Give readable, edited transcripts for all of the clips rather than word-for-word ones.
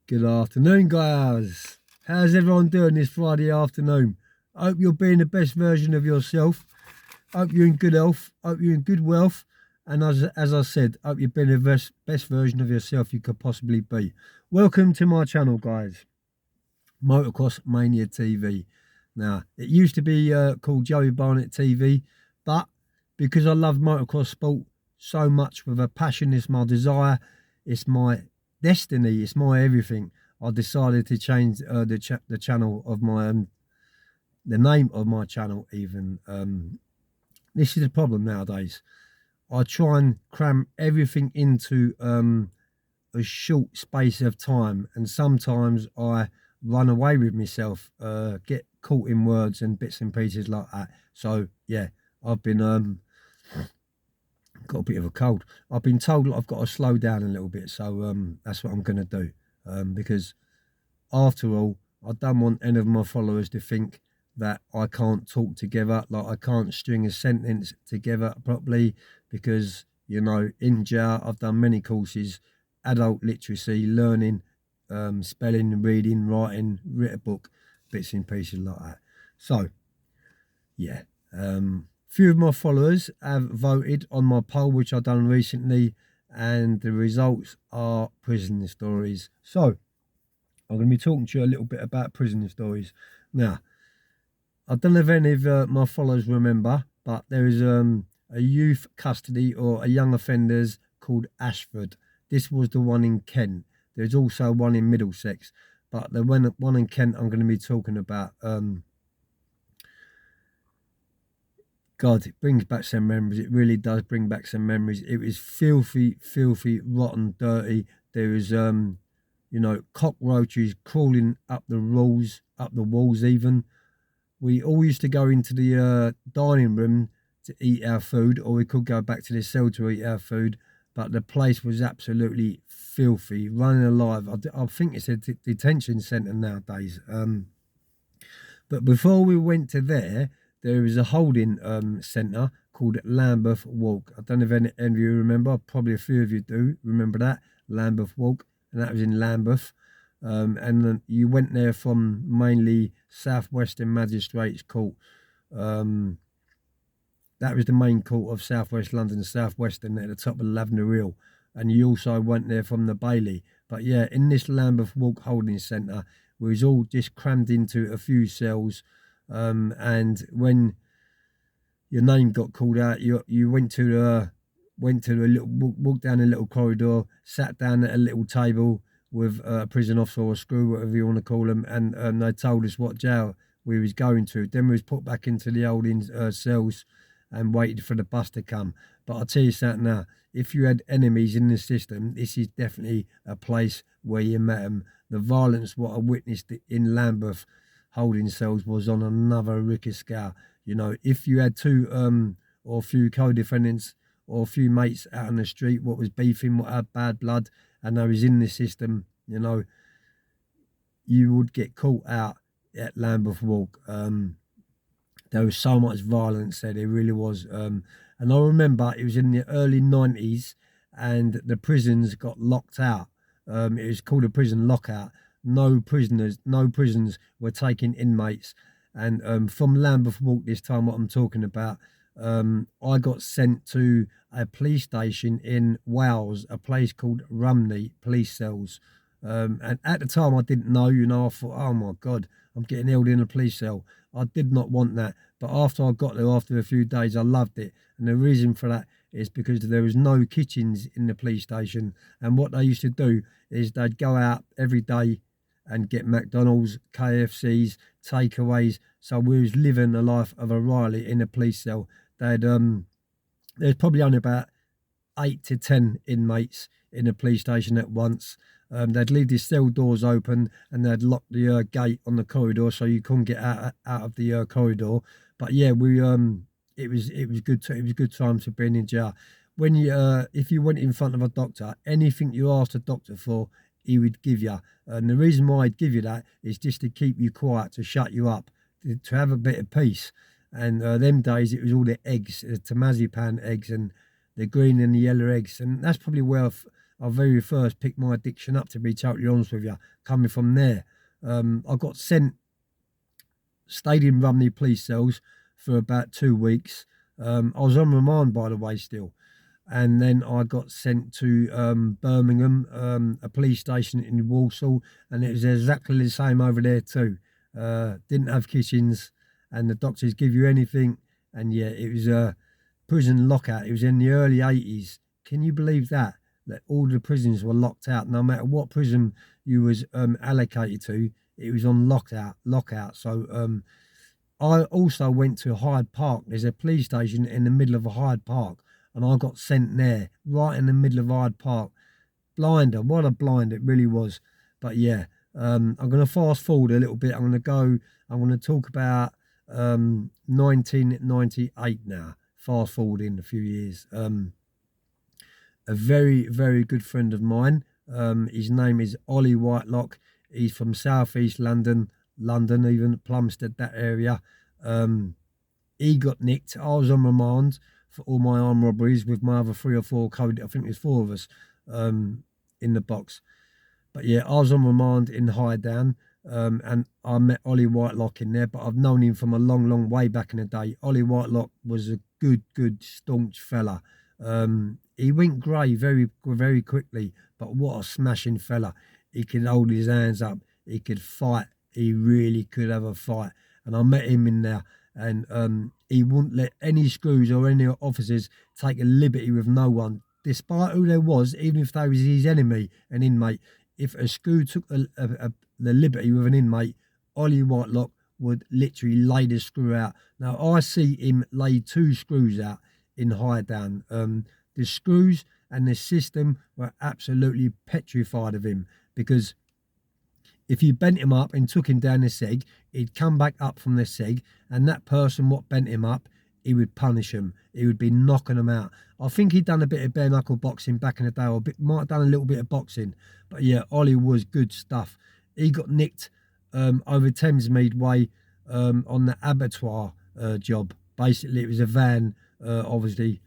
Good afternoon, guys. How's everyone doing this Friday afternoon? Hope you're being the best version of yourself. Hope you're in good health. Hope you're in good wealth. And as I said, hope you're being the best version of yourself you could possibly be. Welcome to my channel, guys. Motocross Mania TV. Now, it used to be called Joey Barnett TV, but because I love motocross sport so much with a passion, it's my desire, it's my destiny, it's my everything. I decided to change the channel of my the name of my channel even. This is the problem nowadays. I try and cram everything into a short space of time, and sometimes I run away with myself, get caught in words and bits and pieces like that. So yeah, I've been got a bit of a cold. I've been told that I've got to slow down a little bit, so that's what I'm going to do, because after all, I don't want any of my followers to think that I can't talk together, like I can't string a sentence together properly, because, you know, in jail I've done many courses, adult literacy, learning, spelling, reading, writing, written a book, bits and pieces like that. So yeah, few of my followers have voted on my poll, which I've done recently, and the results are prison stories. So I'm going to be talking to you a little bit about prison stories. Now, I don't know if any of my followers remember, but there is a youth custody or a young offenders called Ashford. This was the one in Kent. There's also one in Middlesex, but the one in Kent I'm going to be talking about. God, it brings back some memories. It really does bring back some memories. It was filthy, filthy, rotten, dirty. There was, you know, cockroaches crawling up the walls even. We all used to go into the dining room to eat our food, or we could go back to the cell to eat our food. But the place was absolutely filthy, running alive. I think it's a detention centre nowadays. But before we went to there was a holding centre called Lambeth Walk. I don't know if any of you remember. Probably a few of you do remember that, Lambeth Walk, and that was in Lambeth. And then you went there from mainly South Western Magistrates Court. That was the main court of South West London, South Western, at the top of Lavender Hill. And you also went there from the Bailey. But yeah, in this Lambeth Walk holding centre, we was all just crammed into a few cells. And when your name got called out, you went to a little walk down a little corridor, sat down at a little table with a prison officer or a screw, whatever you want to call them, and they told us what jail we was going to. Then we was put back into the old cells and waited for the bus to come. But I'll tell you something now, if you had enemies in the system, this is definitely a place where you met them. The violence what I witnessed in Lambeth holding cells was on another wicked scale. You know, if you had two or a few co-defendants or a few mates out on the street what was beefing, what had bad blood, and they was in the system, you know, you would get caught out at Lambeth Walk. There was so much violence there, there really was. And I remember it was in the early 90s and the prisons got locked out. It was called a prison lockout. No prisons were taking inmates. And from Lambeth Walk this time, what I'm talking about, I got sent to a police station in Wales, a place called Rumney Police Cells. And at the time I didn't know, you know, I thought, oh my God, I'm getting held in a police cell. I did not want that. But after I got there, after a few days, I loved it. And the reason for that is because there was no kitchens in the police station. And what they used to do is they'd go out every day and get McDonald's, KFCs, takeaways. So we was living the life of a Riley in a police cell. There's probably only about 8 to 10 inmates in a police station at once. They'd leave the cell doors open and they'd lock the gate on the corridor so you couldn't get out of the corridor. But yeah, it was good. It was good times for being in jail. When if you went in front of a doctor, anything you asked a doctor for, he would give you. And the reason why he'd give you that is just to keep you quiet, to shut you up, to have a bit of peace. And them days, it was all the eggs, the Tomazzi pan eggs and the green and the yellow eggs. And that's probably where I very first picked my addiction up, to be totally honest with you, coming from there. I got stayed in Rumney police cells for about 2 weeks. I was on remand, by the way, still. And then I got sent to Birmingham, a police station in Walsall, and it was exactly the same over there too. Didn't have kitchens, and the doctors give you anything. And yeah, it was a prison lockout. It was in the early 80s. Can you believe that? That all the prisons were locked out, no matter what prison you was allocated to, it was on lockout. So I also went to Hyde Park. There's a police station in the middle of a Hyde Park, and I got sent there, right in the middle of Hyde Park. Blinder, what a blind it really was. But yeah, I'm going to fast forward a little bit. I'm going to talk about 1998 now, fast forward in a few years. A very, very good friend of mine. His name is Olly Whitelock. He's from southeast London, even Plumstead, that area. He got nicked. I was on remand for all my armed robberies with my other 3 or 4 code. I think there's 4 of us in the box. But yeah, I was on remand in High Down, and I met Olly Whitelock in there. But I've known him from a long, long way back in the day. Olly Whitelock was a good, staunch fella. He went grey very, very quickly, but what a smashing fella. He could hold his hands up. He could fight. He really could have a fight. And I met him in there, and he wouldn't let any screws or any officers take a liberty with no one, despite who there was, even if they was his enemy, an inmate. If a screw took the liberty with an inmate, Olly Whitelock would literally lay the screw out. Now, I see him lay 2 screws out in High Down. The screws and the system were absolutely petrified of him, because if you bent him up and took him down the seg, he'd come back up from the seg, and that person what bent him up, he would punish him. He would be knocking them out. I think he'd done a bit of bare knuckle boxing back in the day, or might have done a little bit of boxing. But yeah, Olly was good stuff. He got nicked over Thamesmead Way on the abattoir job. Basically, it was a van, obviously,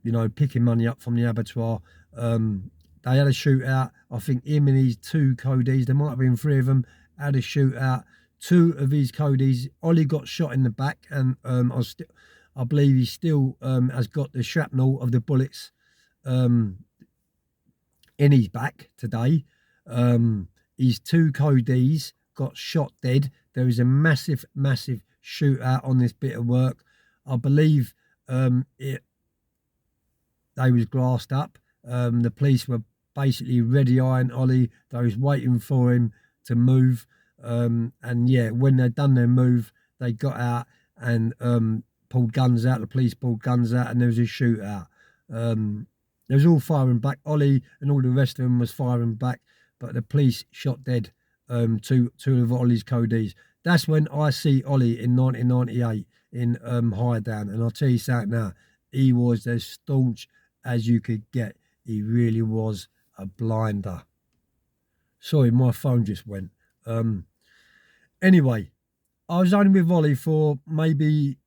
you know, picking money up from the abattoir. They had a shootout. I think him and his 2 codies, there might have been 3 of them, had a shootout. 2 of his codies, Olly got shot in the back, and I believe he still has got the shrapnel of the bullets in his back today. His 2 codies got shot dead. There was a massive shootout on this bit of work. I believe they was glassed up. The police were basically ready-eyeing Olly. They was waiting for him to move. And yeah, when they'd done their move, they got out and pulled guns out. The police pulled guns out, and there was a shootout. They was all firing back. Olly and all the rest of them was firing back, but the police shot dead 2 of Olly's codies. That's when I see Olly in 1998 in High Down, and I'll tell you something now, he was as staunch as you could get. He really was a blinder. Sorry, my phone just went. Anyway, I was only with Olly for maybe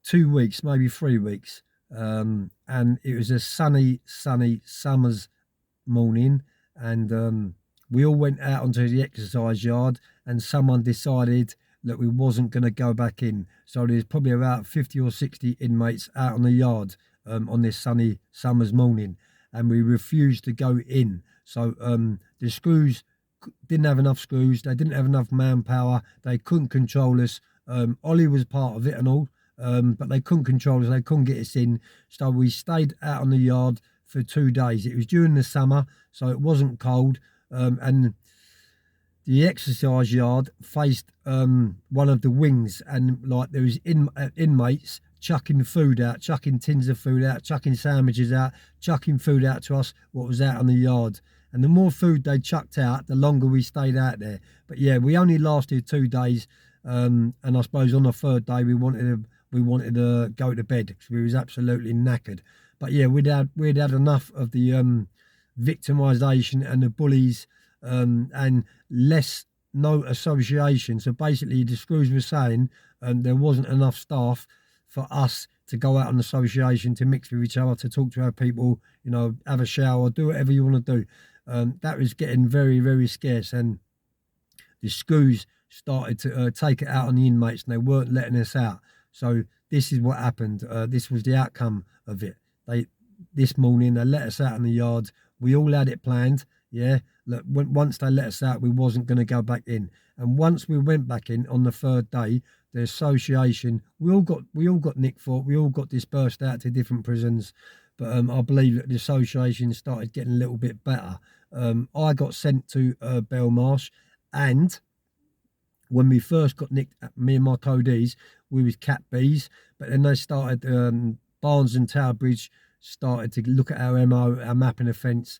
2 weeks, maybe 3 weeks. And it was a sunny summer's morning, and we all went out onto the exercise yard, and someone decided that we wasn't going to go back in. So there's probably about 50 or 60 inmates out on the yard on this sunny summer's morning, and we refused to go in. So the screws didn't have enough screws. They didn't have enough manpower. They couldn't control us. Olly was part of it and all, but they couldn't control us. They couldn't get us in. So we stayed out on the yard for 2 days. It was during the summer, so it wasn't cold. And the exercise yard faced one of the wings, and like there was inmates chucking food out, chucking tins of food out, chucking sandwiches out, chucking food out to us what was out on the yard. And the more food they chucked out, the longer we stayed out there. But yeah, we only lasted 2 days, and I suppose on the 3rd day we wanted to go to bed because we was absolutely knackered. But yeah, we'd had enough of the victimisation and the bullies, and no association. So basically, the screws were saying there wasn't enough staff for us to go out on association, to mix with each other, to talk to our people, have a shower, do whatever you want to do. That was getting very, very scarce, and the screws started to take it out on the inmates, and they weren't letting us out. So this is what happened. This was the outcome of it. This morning they let us out in the yard. We all had it planned. Yeah, look, once they let us out, we wasn't going to go back in. And once we went back in on the third day, the association, we all got nicked for it. We all got dispersed out to different prisons. But I believe that the association started getting a little bit better. I got sent to Belmarsh, and when we first got nicked, me and my codees, we was Cat Bs. But then they started, Barnes and Tower Bridge started to look at our MO, our mapping offence,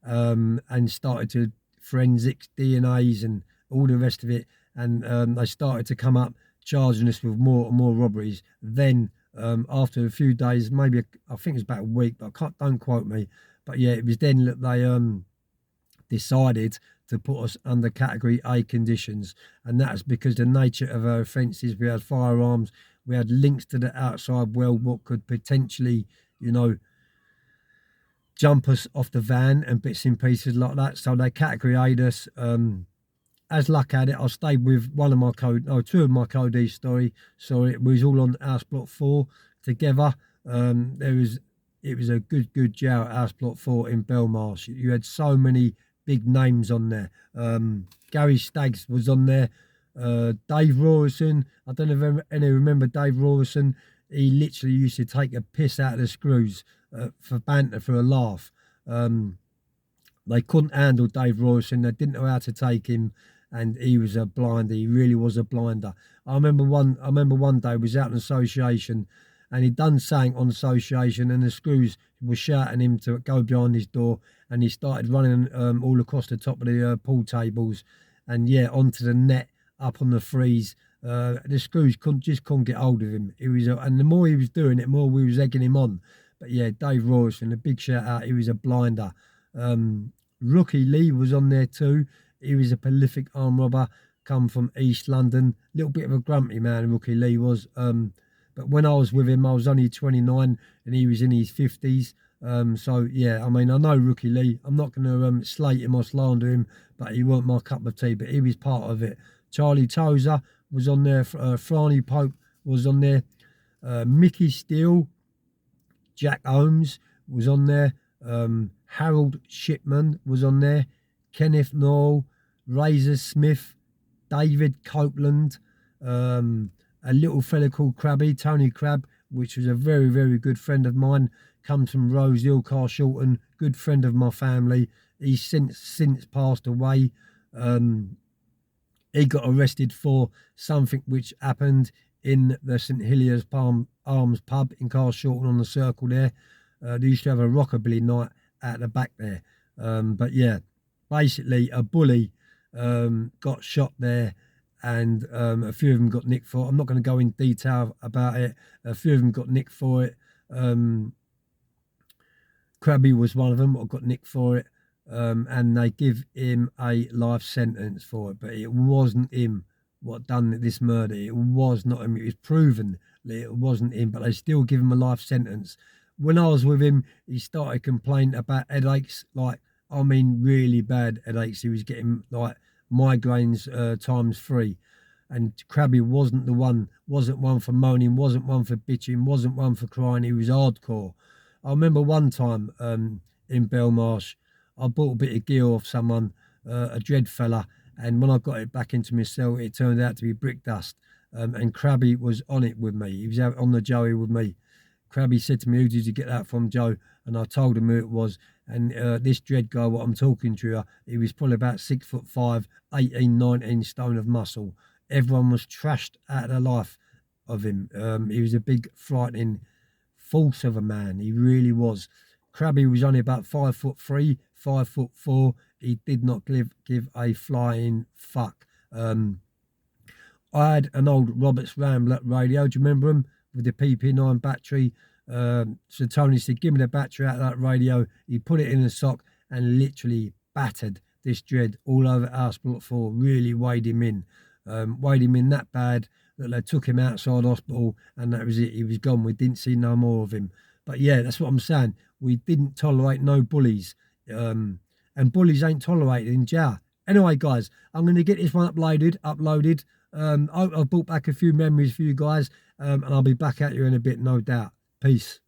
and started to forensics, DNAs, and all the rest of it. And they started to come up charging us with more and more robberies. Then after a few days, maybe I think it was about a week, but don't quote me. But yeah, it was then that they decided to put us under category A conditions, and that's because the nature of our offences. We had firearms, we had links to the outside world, what could potentially, jump us off the van and bits and pieces like that. So they category A'd us. As luck had it, I stayed with two of my codees. Sorry, we was all on House Block 4 together. It was a good jail at House Block 4 in Belmarsh. You had so many big names on there. Gary Staggs was on there. Dave Rawson. I don't know if any remember Dave Rawson. He literally used to take a piss out of the screws for banter, for a laugh. They couldn't handle Dave Rawson. They didn't know how to take him, and he was a blinder. He really was a blinder. I remember one day we was out in association, and he'd done something on association, and the screws were shouting him to go behind his door, and he started running all across the top of the pool tables, and onto the net, up on the freeze. The screws couldn't get hold of him. And the more he was doing it, more we was egging him on. But yeah, Dave Rawson, a big shout out. He was a blinder. Rookie Lee was on there too. He was a prolific armed robber, come from East London. Little bit of a grumpy man, Rookie Lee was. But when I was with him, I was only 29 and he was in his 50s. So yeah, I mean, I know Rookie Lee. I'm not going to slate him or slander him, but he weren't my cup of tea. But he was part of it. Charlie Tozer was on there. Franny Pope was on there. Mickey Steele, Jack Holmes was on there. Harold Shipman was on there. Kenneth Knoll, Razor Smith, David Copeland, a little fella called Crabby, Tony Crab, which was a very, very good friend of mine, comes from Rose Hill, Carshalton, good friend of my family. He's since passed away. He got arrested for something which happened in the St Heliers Arms pub in Carshalton on the Circle there. They used to have a rockabilly night at the back there. But yeah, basically a bully got shot there, and a few of them got nicked for it. I'm not going to go in detail about it. A few of them got nicked for it. Crabby was one of them that got nicked for it. And they give him a life sentence for it, but it wasn't him what done this murder. It was not him. It was proven that it wasn't him, but they still give him a life sentence. When I was with him, he started complaining about headaches, really bad headaches. He was getting migraines times 3. And Crabby wasn't one for moaning, wasn't one for bitching, wasn't one for crying. He was hardcore. I remember one time in Belmarsh, I bought a bit of gear off someone, a dread fella, and when I got it back into my cell, it turned out to be brick dust. And Crabby was on it with me. He was out on the Joey with me. Crabby said to me, "Who did you get that from, Joe?" And I told him who it was. And this dread guy, what I'm talking to you, he was probably about 6'5", 18, 19 stone of muscle. Everyone was trashed out of the life of him. He was a big, frightening force of a man. He really was. Crabby was only about 5'3", 5'4". He did not give a flying fuck. I had an old Roberts Rambler radio. Do you remember him? With the PP9 battery. So Tony said, "Give me the battery out of that radio." He put it in a sock and literally battered this dread all over House Block 4. Really weighed him in. Weighed him in that bad that they took him outside hospital and that was it. He was gone. We didn't see no more of him. But yeah, that's what I'm saying. We didn't tolerate no bullies. And bullies ain't tolerated in jail. Anyway, guys, I'm going to get this one uploaded. I've brought back a few memories for you guys, and I'll be back at you in a bit, no doubt. Peace.